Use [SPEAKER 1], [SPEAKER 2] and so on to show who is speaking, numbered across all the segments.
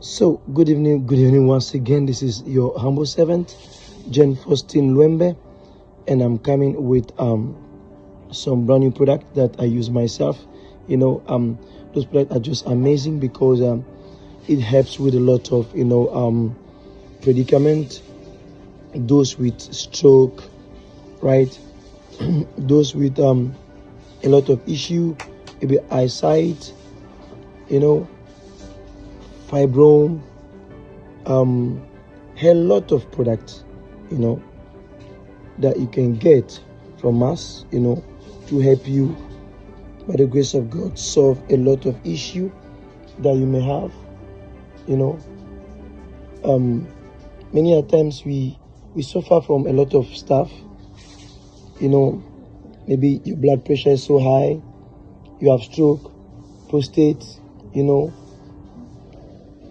[SPEAKER 1] So, good evening once again. This is your humble servant, Jen Faustin Luembe, and I'm coming with some brand new product that I use myself. Those products are just amazing because it helps with a lot of predicament. Those with stroke, right? Those with a lot of issue, maybe eyesight, fibrom, a lot of products, that you can get from us, to help you, by the grace of God, solve a lot of issue that you may have, many a times we suffer from a lot of stuff, maybe your blood pressure is so high, you have stroke, prostate,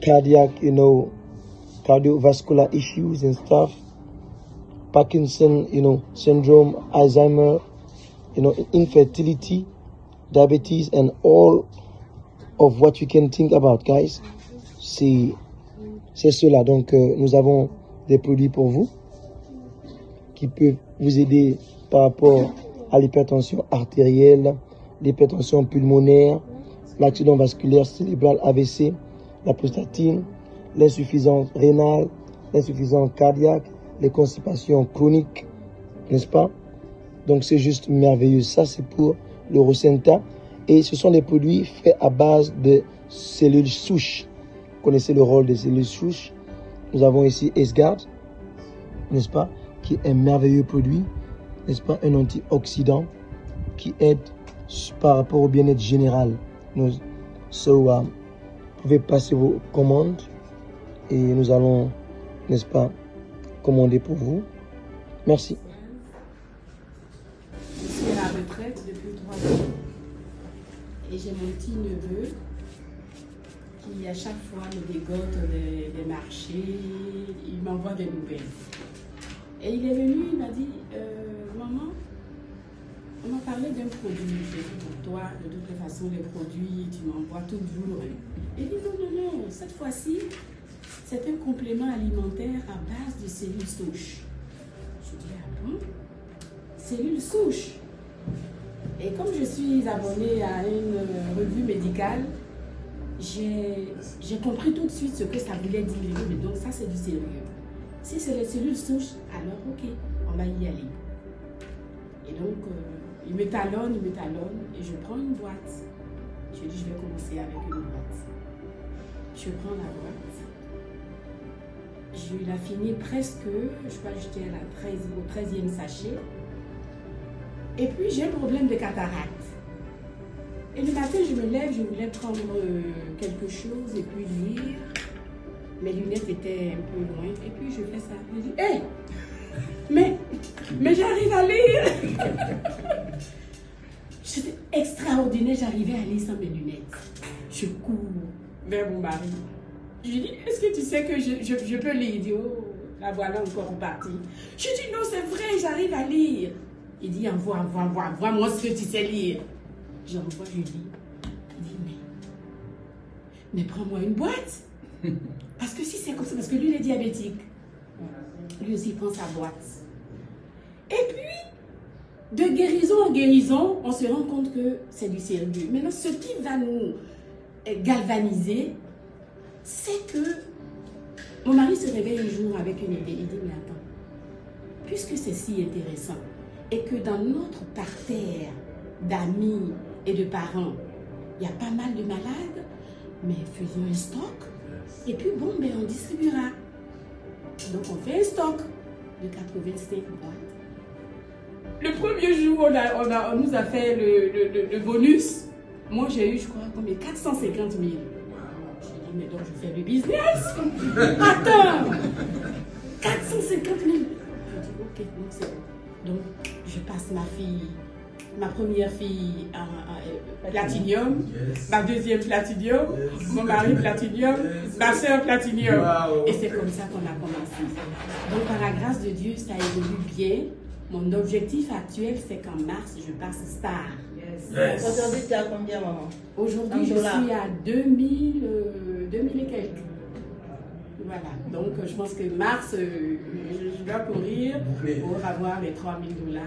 [SPEAKER 1] cardiac, cardiovascular issues and stuff, Parkinson, syndrome, Alzheimer, infertility, diabetes, and all of what you can think about, guys. C'est cela. Donc, nous avons des produits pour vous qui peuvent vous aider par rapport à l'hypertension artérielle, l'hypertension pulmonaire, l'accident vasculaire cérébral AVC, la prostatine, l'insuffisance rénale, l'insuffisance cardiaque, les constipations chroniques, n'est-ce pas? Donc c'est juste merveilleux. Ça c'est pour le Rosenta. Et ce sont des produits faits à base de cellules souches. Vous connaissez le rôle des cellules souches. Nous avons ici Esgard, n'est-ce pas? Qui est un merveilleux produit, n'est-ce pas? Un antioxydant qui aide par rapport au bien-être général. Vous pouvez passer vos commandes et nous allons, n'est-ce pas, commander pour vous. Merci.
[SPEAKER 2] Je suis à la retraite depuis 3 ans et j'ai mon petit neveu qui à chaque fois me dégote des marchés, il m'envoie des nouvelles. Et il est venu, il m'a dit, maman, on m'a parlé d'un produit, j'ai dit pour toi, de toutes les façons, les produits, tu m'envoies toujours. Il dit non, cette fois-ci, c'est un complément alimentaire à base de cellules souches. Je dis, ah bon? Cellules souches? Et comme je suis abonnée à une revue médicale, j'ai compris tout de suite ce que ça voulait dire. Mais donc ça, c'est du sérieux. Si c'est les cellules souches, alors ok, on va y aller. Et donc, il me talonne, et je prends une boîte. Je dis, je vais commencer avec une boîte. Je prends la boîte. Je l'ai fini presque, je crois que j'étais au 13e sachet. Et puis, j'ai un problème de cataracte. Et le matin, je me lève, je voulais prendre quelque chose et puis lire. Mes lunettes étaient un peu loin. Et puis, je fais ça. Je dis, hé! Mais j'arrive à lire! C'était extraordinaire, j'arrivais à lire sans mes lunettes. Je cours vers mon mari. Je lui dis, est-ce que tu sais que je peux lire? Il dit, oh, la voilà encore repartie. Je dis, non, c'est vrai, j'arrive à lire. Il dit, envoie-moi ce que tu sais lire. J'envoie, je lis. Il dit, mais prends-moi une boîte. Parce que si c'est comme ça, parce que lui, il est diabétique. Lui aussi, il prend sa boîte. Et puis, de guérison en guérison, on se rend compte que c'est du sérieux. Maintenant, ce qui va nous galvaniser, c'est que mon mari se réveille un jour avec une idée. Il dit, mais attends, puisque c'est si intéressant, et que dans notre parterre d'amis et de parents, il y a pas mal de malades, mais faisons un stock, et puis bon, on distribuera. Donc on fait un stock de 85 boîtes. Le premier jour, on nous a fait le bonus. Moi, j'ai eu, je crois, combien? 450 000. J'ai dit, mais donc je fais le business. Attends, 450 000. Je dis, ok, donc c'est bon. Donc, je passe ma première fille en platinium, ma deuxième platinium, mon mari platinium, ma soeur platinium. Et c'est comme ça qu'on a commencé. Donc, par la grâce de Dieu, ça évolue bien. Mon objectif actuel, c'est qu'en mars, je passe star.
[SPEAKER 3] Aujourd'hui, tu as combien, maman?
[SPEAKER 2] Aujourd'hui, je suis à 2000 et quelques. Voilà, donc je pense que mars, je dois courir pour avoir les $3000.